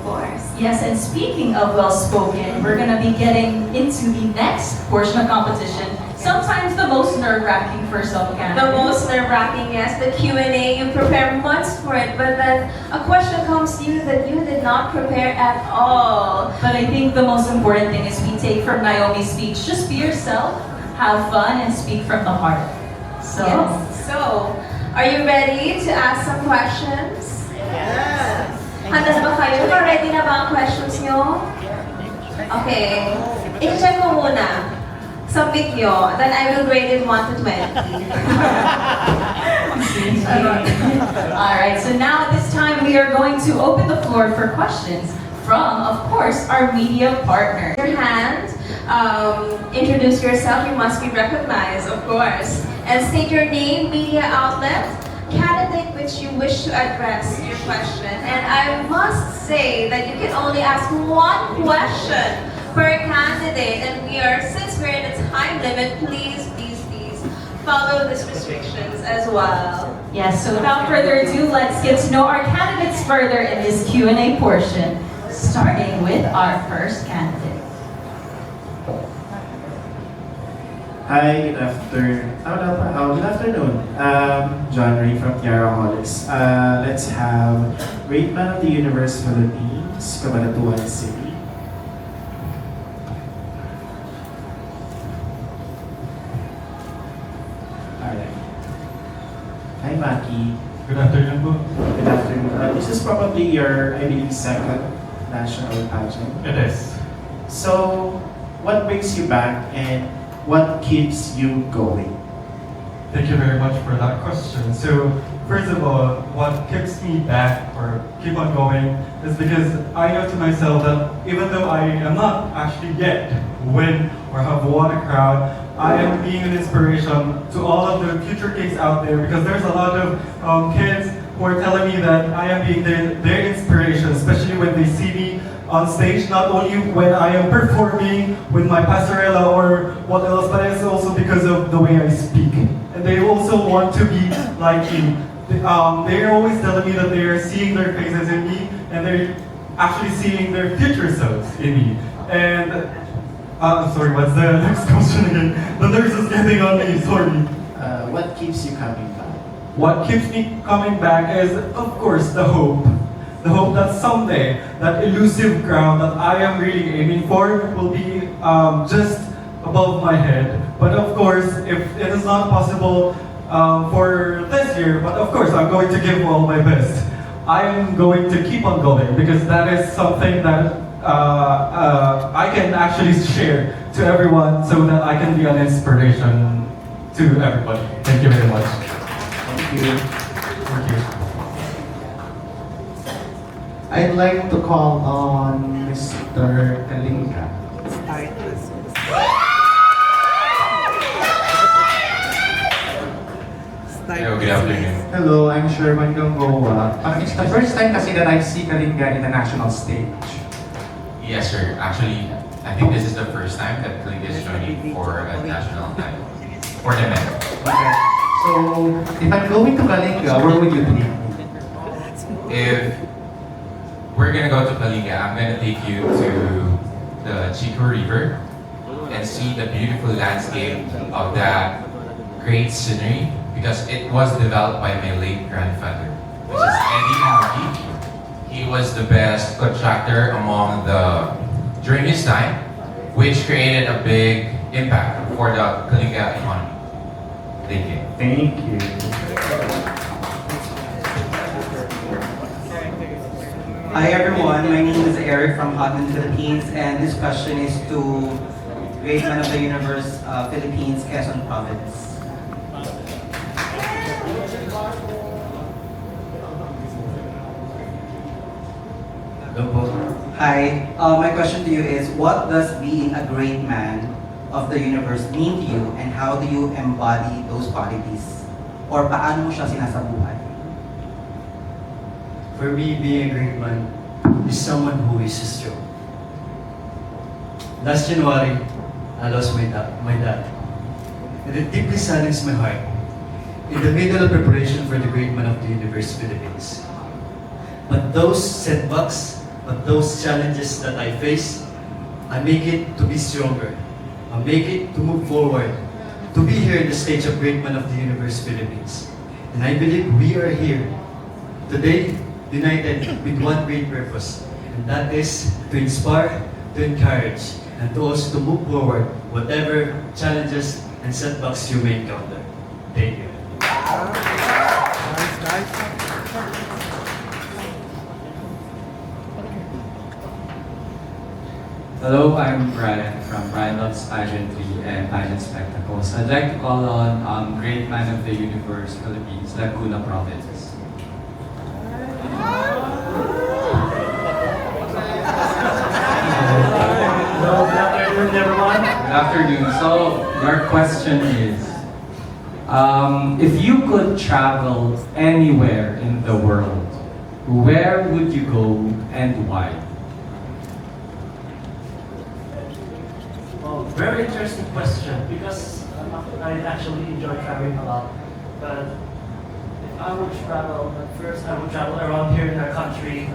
course. Yes, and speaking of well-spoken, we're going to be getting into the next portion of competition. Sometimes the most nerve-wracking for some candidates. The most nerve-wracking, yes, the Q&A, you prepare months for it, but then a question comes to you that you did not prepare at all. But I think the most important thing is we take from Naomi's speech, just be yourself, have fun, and speak from the heart. So, Yes. So, are you ready to ask some questions? Yes. Handa na ba kayo? Ready na ba ang questions nyo? Okay. I-check ko muna. Submit nyo. Then I will grade it 1 to 20. Alright, so now at this time we are going to open the floor for questions from, of course, our media partner. Your hand, introduce yourself, you must be recognized, of course. And state your name, media outlet, candidate which you wish to address your question. And I must say that you can only ask one question per candidate. And since we're in a time limit, please follow these restrictions as well. Yes, so without further ado, let's get to know our candidates further in this Q&A portion, starting with our first candidate. Hi, good afternoon. John Ray from Tiara Hollis. Let's have Great Man of the Universe Philippines, Cabanatuan City. Alright. Hi, Maki. Good afternoon po. Good afternoon. This is probably your, I believe, second national pageant. It is. So, what brings you back and what keeps you going? Thank you very much for that question. So, first of all, what keeps me back or keep on going is because I know to myself that even though I am not actually yet win or have won a crown, I am being an inspiration to all of the future kids out there because there's a lot of kids who are telling me that I am being their inspiration, especially when they see me on stage, not only when I am performing with my passerella or what else, but it's also because of the way I speak. And they also want to be like me. They're always telling me that they are seeing their faces in me and they're actually seeing their future selves in me. And, sorry, what's the next question again? The nurse is getting on me, sorry. What keeps you coming back? What keeps me coming back is, of course, the hope. The hope that someday, that elusive crown that I am really aiming for will be just above my head. But of course, if it is not possible for this year, but of course, I'm going to give all my best. I am going to keep on going because that is something that I can actually share to everyone so that I can be an inspiration to everybody. Thank you very much. Thank you. Thank you. I'd like to call on Mr. Kalinga. Hello, good afternoon. Hello, I'm Sherman Gangoa. It's the first time kasi that I see Kalinga in the national stage. Yes, sir. Actually, I think this is the first time that Kalinga is joining for a national title for the men. Okay. So, if I'm going to Kalinga, where would you take me? If we're gonna go to Kalinga, I'm gonna take you to the Chico River and see the beautiful landscape of that great scenery because it was developed by my late grandfather, which is Eddie Maki. He was the best contractor during his time, which created a big impact for the Kalinga economy. Thank you. Thank you. Hi everyone, my name is Eric from Hotman Philippines, and this question is to Great Man of the Universe Philippines, Quezon Province. Hi, my question to you is, what does being a great man of the universe mean to you, and how do you embody those qualities? Or paano mo siya sinasabuhay? For me, being a great man is someone who is strong. Last January, I lost my dad. And it deeply saddens my heart. In the middle of preparation for the Great Man of the Universe Philippines. But those setbacks But those challenges that I face, I make it to be stronger. I make it to move forward, to be here in the stage of Great Man of the Universe Philippines. And I believe we are here today, united with one great purpose, and that is to inspire, to encourage, and to also to move forward whatever challenges and setbacks you may encounter. Thank you. Hello, I'm Brian from Brian Loves Pageantry and Pageant Spectacles. I'd like to call on Great Man of the Universe Philippines, Laguna Province. Hello, good afternoon, everyone. Good afternoon. So, your question is, if you could travel anywhere in the world, where would you go and why? Oh, very interesting question because I actually enjoy traveling a lot. But if I would travel, first I would travel around here in our country,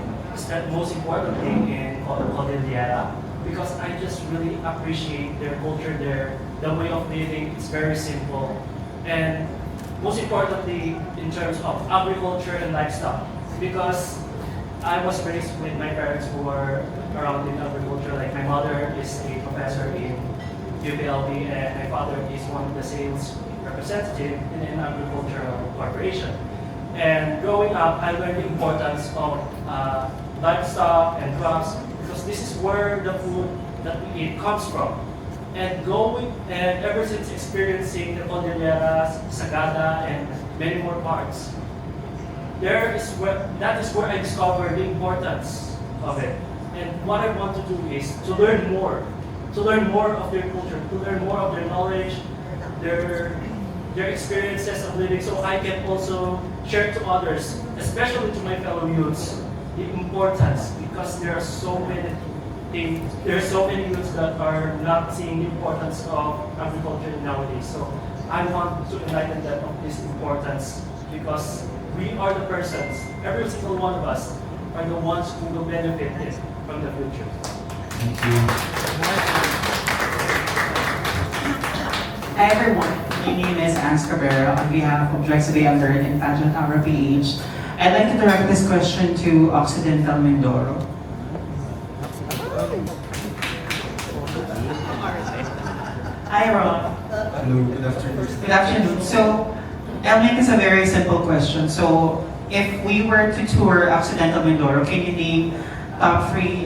most importantly in Cordillera, because I just really appreciate their culture there, the way of living. It's very simple, and most importantly in terms of agriculture and livestock, because I was raised with my parents who were around in agriculture. Like my mother is a professor in UPLB and my father is one of the sales representative in an agricultural corporation. And growing up, I learned the importance of livestock and crops because this is where the food that we eat comes from. And ever since experiencing the Cordilleras, Sagada, and many more parts, that is where I discovered the importance of it. And what I want to do is to learn more of their culture, to learn more of their knowledge, their experiences of living, so I can also share to others, especially to my fellow youths, the importance, because there are so many youths that are not seeing the importance of agriculture nowadays. So I want to enlighten them of this importance because we are the persons, every single one of us are the ones who will benefit it from the future. Thank you. Hi everyone, my name is Ans Cabrera on behalf of Drexel Unlearn and Pageant Hour PH. I'd like to direct this question to Occidental Mindoro. Hi Ron. Hello, good afternoon. Good afternoon. So, I'll make this a very simple question. So, if we were to tour Occidental Mindoro, can you name top 3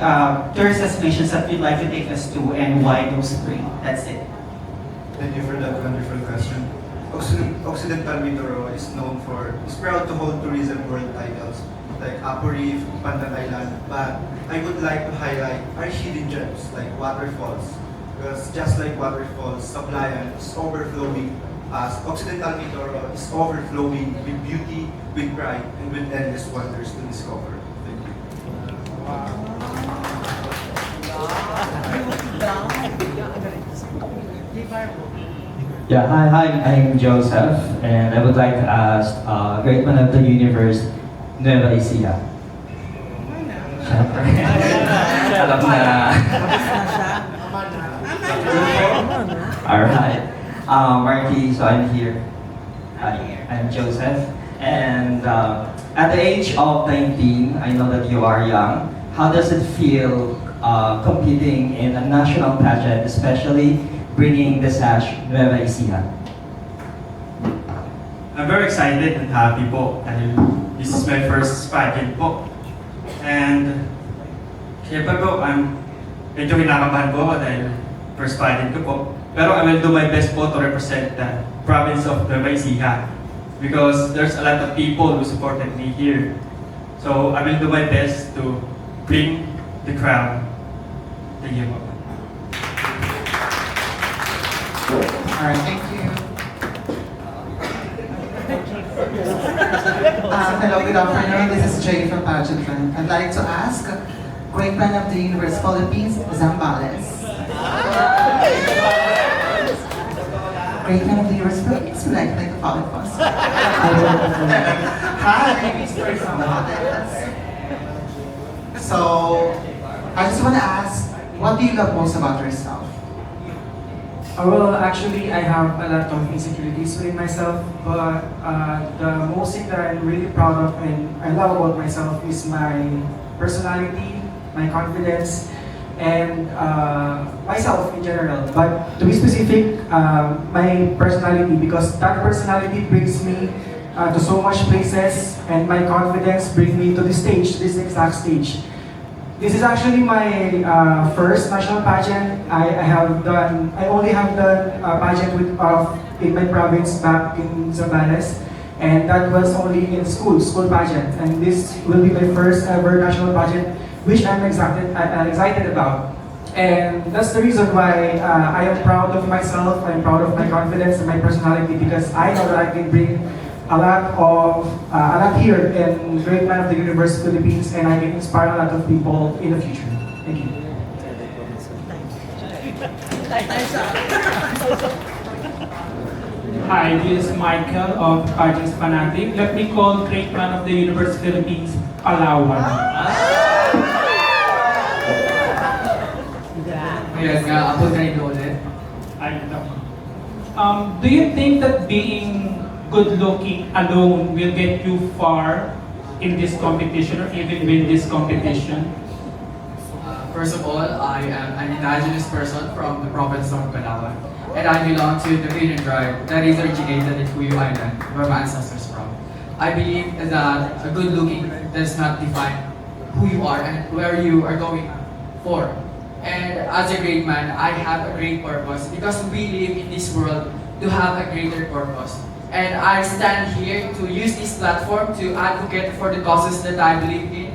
tourist destinations that you'd like to take us to and why those 3? That's it. Thank you for that wonderful question. Occidental Mindoro is proud to hold tourism world titles like Apo Reef, Pandan Island, but I would like to highlight our hidden gems like waterfalls. Because just like waterfalls, Sablayan is overflowing as Occidental Mindoro is overflowing with beauty, with pride, and with endless wonders to discover. Thank you. Yeah, hi, I'm Joseph, and I would like to ask Great Man of the Universe, Nueva Ecija. Siyempre. Alam na. Alright. Marky, so I'm here. Hi, I'm Joseph. And at the age of 19, I know that you are young. How does it feel competing in a national pageant, especially bringing the sash Nueva Ecija? I'm very excited and happy po dahil this is my first pageant po. And syempre po, medyo kinakabahan po ako dahil first pageant ko po. Pero I will do my best po to represent the province of Nueva Ecija because there's a lot of people who supported me here. So I will do my best to bring the crown. Thank you po. Alright, thank you. Hello, good afternoon. This is Jay from Pageantland. I'd like to ask Great Man of the Universe Philippines, Zambales. Great Man of the Universe Philippines, would like to follow us. Hi, Mr. Zambales. So, I just want to ask, what do you love most about yourself? Well, actually, I have a lot of insecurities within myself, but the most thing that I'm really proud of and I love about myself is my personality, my confidence, and myself in general. But to be specific, my personality, because that personality brings me to so much places, and my confidence brings me to this stage, this exact stage. This is actually my first national pageant. I only have done a pageant in my province back in Zambales, and that was only in school pageant. And this will be my first ever national pageant, which I'm excited about. And that's the reason why I am proud of myself. I'm proud of my confidence and my personality, because I know that I can bring a lot here in Great Man of the Universe Philippines, and I can inspire a lot of people in the future. Thank you. Hi, this is Michael of Cardi's Fanatic. Let me call Great Man of the Universe Philippines, Palawan. Yes, nga, ako na ito ulit. Do you think that being good-looking alone will get you far in this competition or even win this competition? First of all, I am an indigenous person from the province of Palawan, and I belong to the Pinoy tribe that is originated in Cuyo Island, where my ancestors from. I believe that a good-looking does not define who you are and where you are going for. And as a great man, I have a great purpose because we live in this world to have a greater purpose. And I stand here to use this platform to advocate for the causes that I believe in.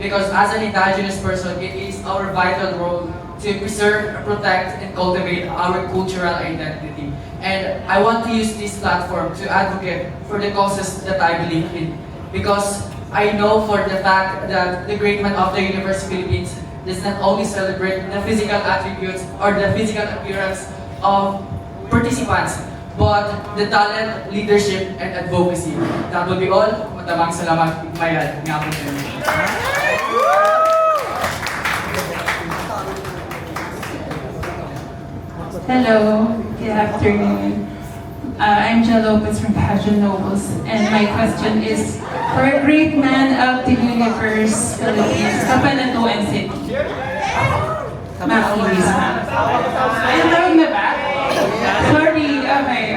Because as an indigenous person, it is our vital role to preserve, protect, and cultivate our cultural identity. And I want to use this platform to advocate for the causes that I believe in. Because I know for the fact that the Great Man of the Universe Philippines does not only celebrate the physical attributes or the physical appearance of participants, but the talent, leadership, and advocacy. That will be all. Matabang salamat, bayan. Nga po kayo. Hello, good afternoon. I'm Jill Lopez from Pageant Nobles, and my question is, for a great man of the universe, Philippines, Cabanatuan City, Makinis na. Ay, tawag na ba? Sorry, okay.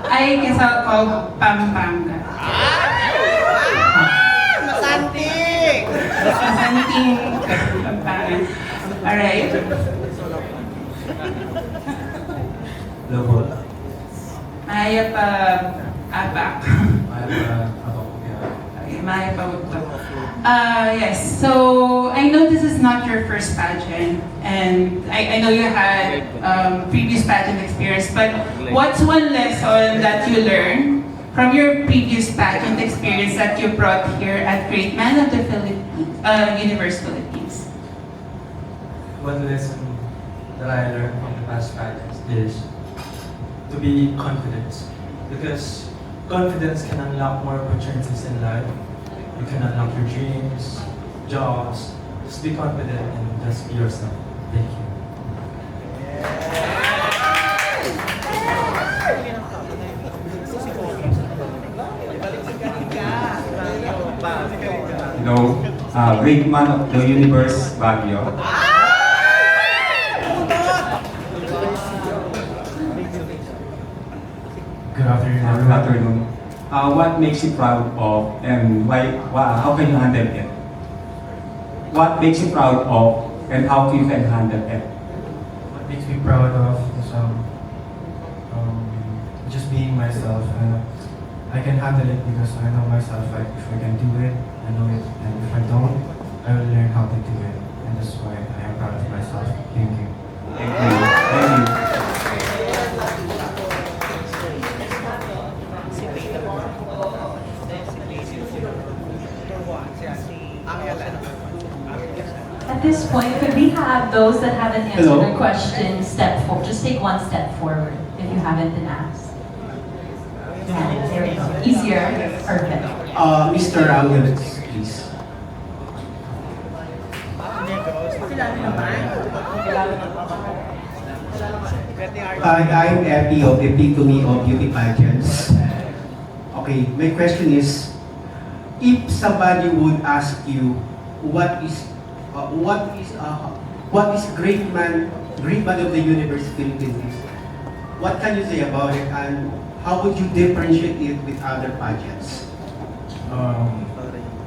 Ay, guess I'll call Pampanga. Masanting! Masanting, Pampanga. Alright. Lobo. Maya pa abak. Maya pa Yes, so I know this is not your first pageant, and I know you had previous pageant experience, but what's one lesson that you learned from your previous pageant experience that you brought here at Great Man of the Universe Philippines? One lesson that I learned from the past pageants is to be confident, because confidence can unlock more opportunities in life. You can unlock your dreams, jobs. Just be confident and just be yourself. Thank you. Hello, Great Man of the Universe, Baguio. Good afternoon. Good afternoon. What makes you proud of, and how can you handle it? What makes you proud of, and how you can handle it? What makes me proud of is just being myself. I can handle it because I know myself. If I can do it, I know it, and if I don't, I will learn how to do it. And that's why I am proud of myself. Thank you. Thank you. Thank you. At this point, could we have those that haven't answered the question step forward? Just take one step forward if you haven't been asked. easier or better? Mr. Raul, please. I'm Epi of Epitome of Beauty Pageants. Okay, my question is, if somebody would ask you what is great man of the universe Philippines, what can you say about it, and how would you differentiate it with other pageants?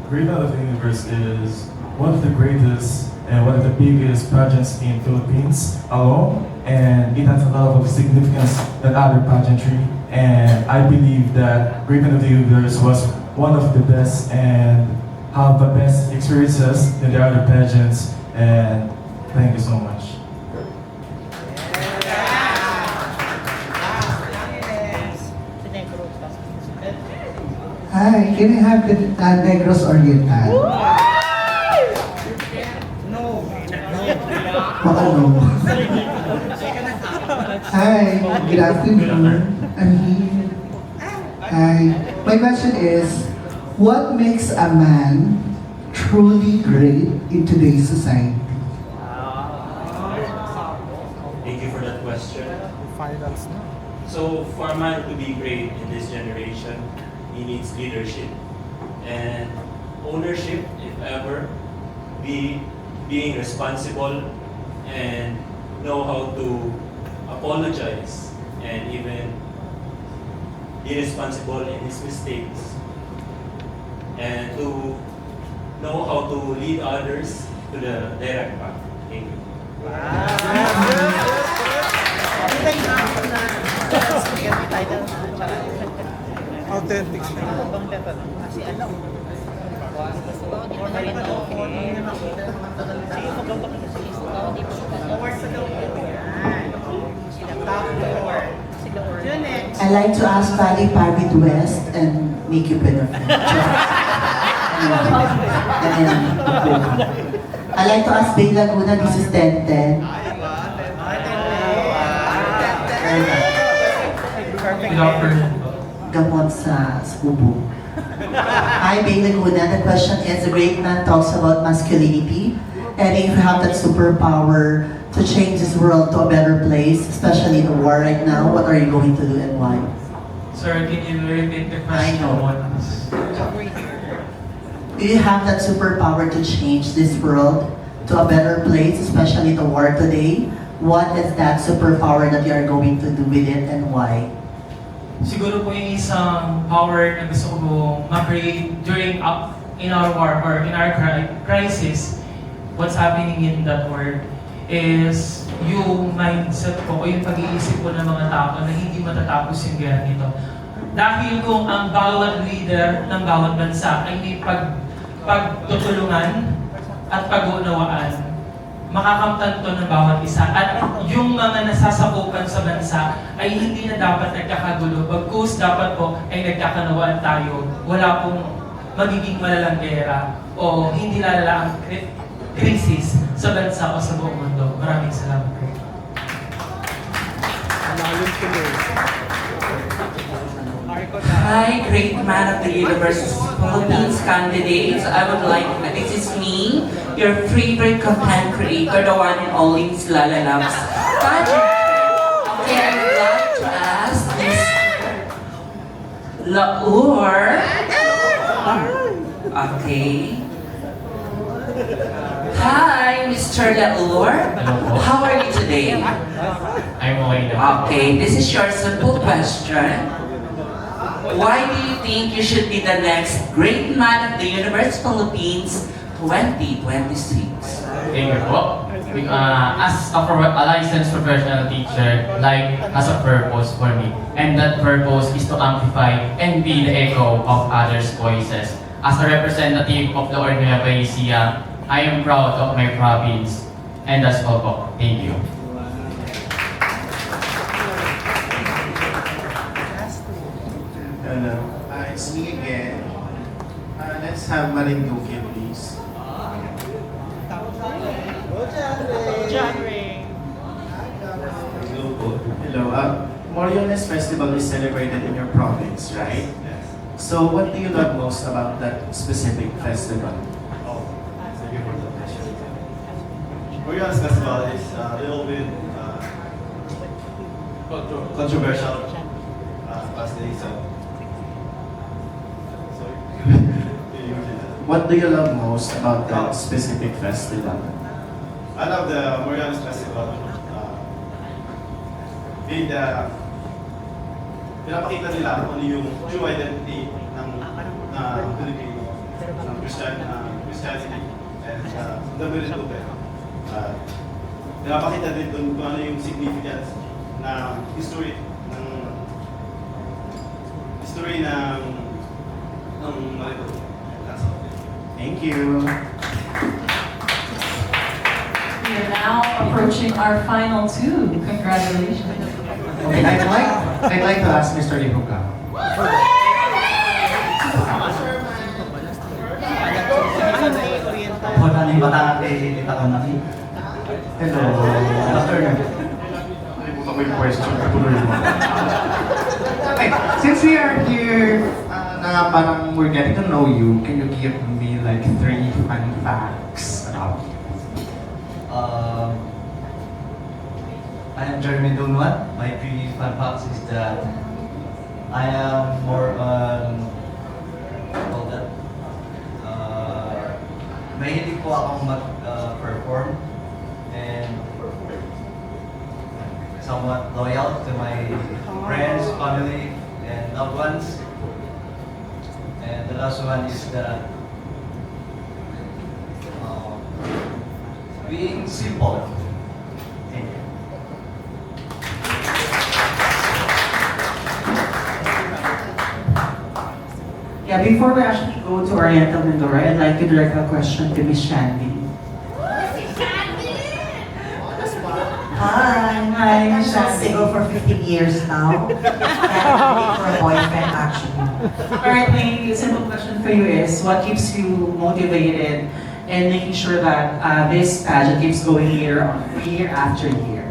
Great Man of the Universe is one of the greatest and one of the biggest pageants in Philippines alone, and it has a lot of significance than other pageantry. And I believe that Great Man of the Universe was one of the best and have the best experiences than the other pageants. And thank you so much. Hi, can I have the Negros Oriental? Baka no. Hi, good afternoon. I'm here. Hi. My question is, what makes a man truly great in today's society? Thank you for that question. So, for a man to be great in this generation, he needs leadership and ownership, if ever, being responsible and know how to apologize and even be responsible in his mistakes and to know how to lead others to the direct path. Thank you. Authentic. I like to ask Valley Parvid West and make you benefit. I like to ask Bay Laguna, this is 1010. Good afternoon. Gamot sa Cebu. Hi, Bay Laguna. The question is, a great man talks about masculinity. And if you have that superpower to change this world to a better place, especially the war right now, what are you going to do and why? Sir, can you repeat the question once? Do you have that superpower to change this world to a better place, especially the war today? What is that superpower that you are going to do with it and why? Siguro po yung isang power na gusto ko ma-create during in our war or in our crisis, what's happening in that world is yung mindset ko o yung pag-iisip ko ng mga tao na hindi matatapos yung gera nito. Dahil kung ang bawat leader ng bawat bansa ay may pagtutulungan at pag-uunawaan, makakamtan to ng bawat isa. At yung mga nasasakupan sa bansa ay hindi na dapat nagkakagulo. Bagkus dapat po ay nagkakanawaan tayo. Wala pong magiging malalang gera o hindi lalala ang krisis sa bansa o sa buong mundo. Maraming salamat po. Hi, great man of the universe, Philippines candidates. I would like, this is me, your favorite content creator, the one and only Miss Lala Labs. Okay, I would like to ask Miss Laur. Okay. Hi, Mr. Laur. How are you today? I'm okay now. Okay, this is your simple question. Why do you think you should be the next great man of the universe Philippines 2026? Thank you po. As a licensed professional teacher, life has a purpose for me. And that purpose is to amplify and be the echo of others' voices. As a representative of the Nueva Ecija, I am proud of my province. And that's all po. Thank you. Hello, it's me again. Let's have Marinduque, please. Hello, Moriones Festival is celebrated in your province, right? So what do you love most about that specific festival? Oh, thank you for the question. Marianas Festival is a little bit controversial past day, so What do you love most about that specific festival? I love the Marianas Festival. Being the pinapakita nila kung ano yung true identity ng Pilipino, ng Christianity, and the Bilitupe. Pinapakita din kung ano yung significance na history ng Marito. Thank you. We are now approaching our final two. Congratulations. Okay, I'd like to ask Mr. Lihuga. Wala na yung bata kita ko na. Hello. Nalimutan ko yung question. Tuloy mo. Okay, since we are here, na parang we're getting to know you, can you give me like 3 fun facts about you? I am Jeremy Dunwan. My 3 fun facts is that I am more on mahilig po akong mag-perform and somewhat loyal to my friends, family, and loved ones. And the last one is that being simple. Thank you. Yeah, before we actually go to Oriental Mindoro, I'd like to direct a question to Miss Shandy. Hi, I'm single for 15 years now. And I'm looking for a boyfriend actually. Alright, my simple question for you is, what keeps you motivated and making sure that this pageant keeps going year after year?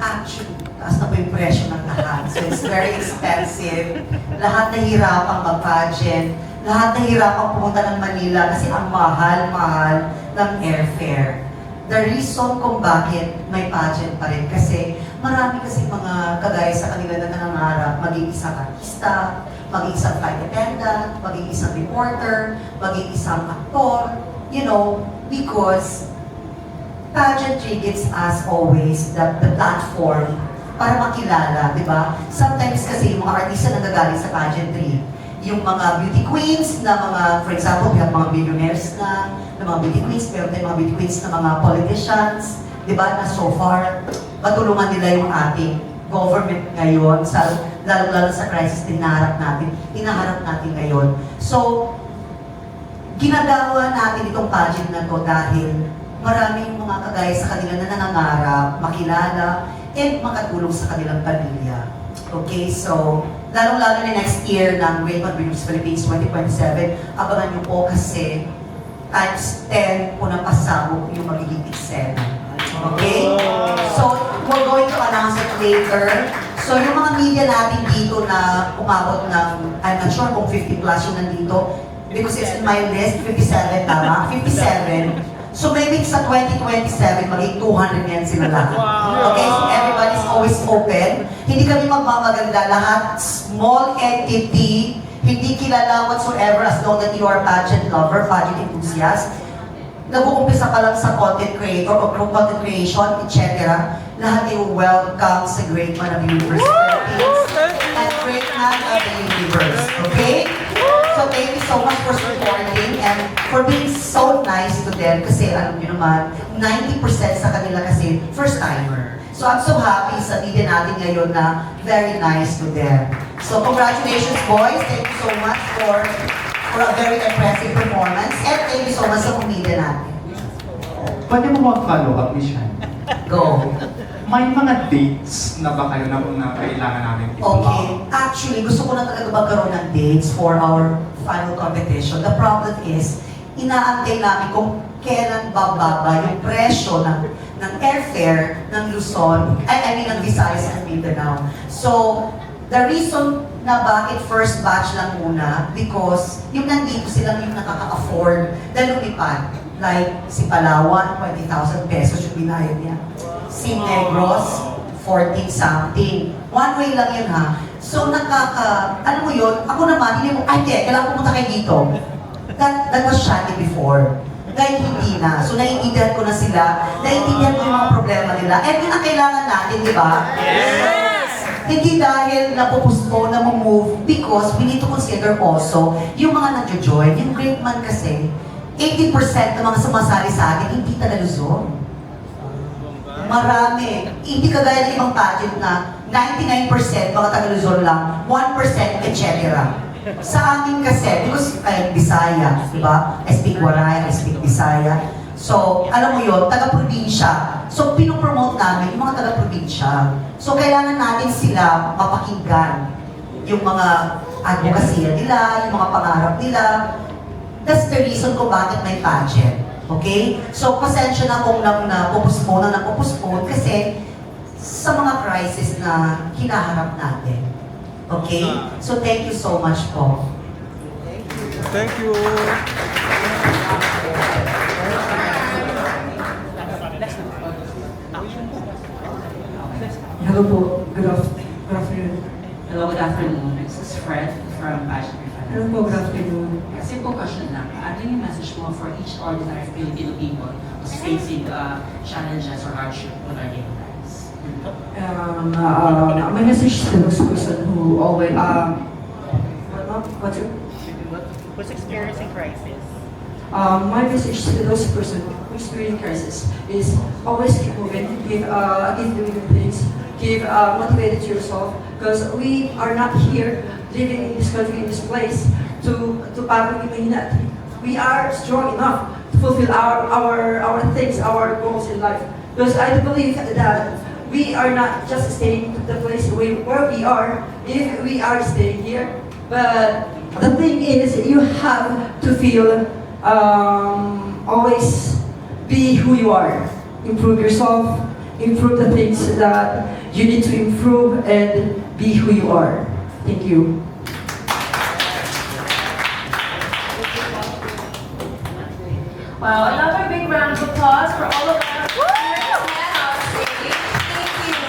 Actually, taas na po yung presyo ng lahat. So it's very expensive. Lahat nahihirapang mag-pageant. Lahat nahihirapang pumunta ng Manila kasi ang mahal-mahal ng airfare. The reason kung bakit may pageant pa rin kasi marami kasi mga kagaya sa kanila na nangangarap maging isang artista, maging isang flight attendant, maging isang reporter, maging isang aktor, you know, because pageantry gives us always the platform para makilala, di ba? Sometimes kasi yung mga artista na nagagaling sa pageantry, yung mga beauty queens na mga, for example, we have mga billionaires na mga beauty queens, pero may mga beauty queens na mga politicians, di ba, na so far, matulungan nila yung ating government ngayon, lalo-lalo sa crisis din hinaharap natin ngayon. So, ginagawa natin itong pageant na to dahil maraming mga kagaya sa kanila na nangangarap, makilala, and makatulong sa kanilang pamilya. Okay, so, lalong-lalo na next year ng Great Madrid Philippines 2027, abangan nyo po kasi times 10 po ng pasabog yung magiging eksena. Okay? So, we're going to announce it later. So, yung mga media natin dito na umabot ng, I'm not sure kung 50 plus yung nandito, because it's in my list, 57 tama? 57. So maybe sa 2027, maging 200 yan sila lahat. Okay, so everybody's always open. Hindi kami magmamaganda lahat. Small entity, hindi kilala whatsoever as long that you are pageant lover, pageant enthusiast. Nag-uumpisa ka lang sa content creator o content creation, etc. Lahat ay welcome sa Great Man of the Universe and Great Man of the Universe. Okay? So thank you so much for supporting and for being so nice to them kasi alam niyo naman, 90% sa kanila kasi first-timer. So I'm so happy sa media natin ngayon na very nice to them. So congratulations boys, thank you so much for a very impressive performance and thank you so much sa media natin. Pwede mo mag-follow up, Miss Shan? Go. May mga dates na ba kayo na kailangan namin Okay. Actually, gusto ko na talaga magkaroon ng dates for our final competition. The problem is, inaantay namin kung kailan bababa yung presyo ng airfare ng Luzon, I mean ng Visayas and Mindanao. So, the reason na bakit first batch lang muna because yung nandito silang yung nakaka-afford na lumipad. Like, si Palawan, 20,000 pesos yung binayad niya. Si Negros, 14 something. One way lang yun ha. So alam mo yun, ako naman, hindi mo, ay hindi, kailangan pumunta kayo dito. That was shoddy before. Ngayon hindi na. So naiintindihan ko na sila, naiintindihan ko yung mga problema nila. And yun ang kailangan natin, di ba? Yes! Hindi dahil napupustpone na move because we need to consider also yung mga nagjo-join. Yung great man kasi, 80% ng mga sumasali sa atin, hindi taga Luzon. Marami. Hindi kagaya ng ibang pageant na 99% mga taga Luzon lang, 1% etc. Sa amin kasi, because I'm Bisaya, di ba? I speak Waray, I speak Bisaya. So, alam mo yun, taga-probinsya. So, pinopromote namin yung mga taga-probinsya. So, kailangan natin sila mapakinggan. Yung mga advokasya nila, yung mga pangarap nila. That's the reason kung bakit may pageant. Okay? So, pasensya na kung lang na pupuspone kasi sa mga crisis na hinaharap natin. Okay? So, thank you so much po. Thank you. Hello po. Good afternoon. Hello, good afternoon. This is Fred from Passion Refinance. Hello po, good afternoon. Simple question lang. Ano yung message mo for each ordinary Filipino people who's facing challenges or hardship on our daily lives? My message to those person who always who's experiencing crisis. My message to those person who experience crisis is always keep moving, keep doing the things, keep motivated to yourself, because we are not here living in this country, in this place to parang imahinat. We are strong enough to fulfill our things, our goals in life. Because I believe that we are not just staying to the place where we are, if we are staying here. But the thing is, you have to feel always be who you are. Improve yourself, improve the things that you need to improve, and be who you are. Thank you. Wow, another big round of applause for all of us. Thank you,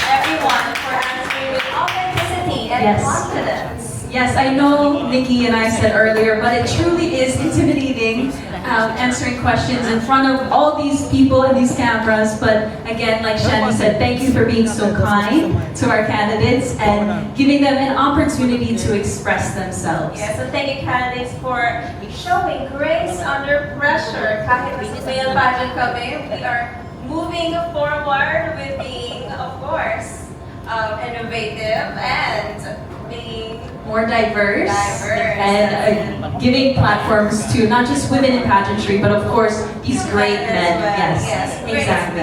everyone, for answering with authenticity and confidence. Yes, I know Nikki and I said earlier, but it truly is intimidating answering questions in front of all these people and these cameras. But again, like Shandy said, thank you for being so kind to our candidates and giving them an opportunity to express themselves. Yes, and thank you candidates for showing grace under pressure. Kahit male pageant kami, we are moving forward with being, of course, innovative and being more diverse and giving platforms to not just women in pageantry, but of course these great men. Yes, yes, exactly.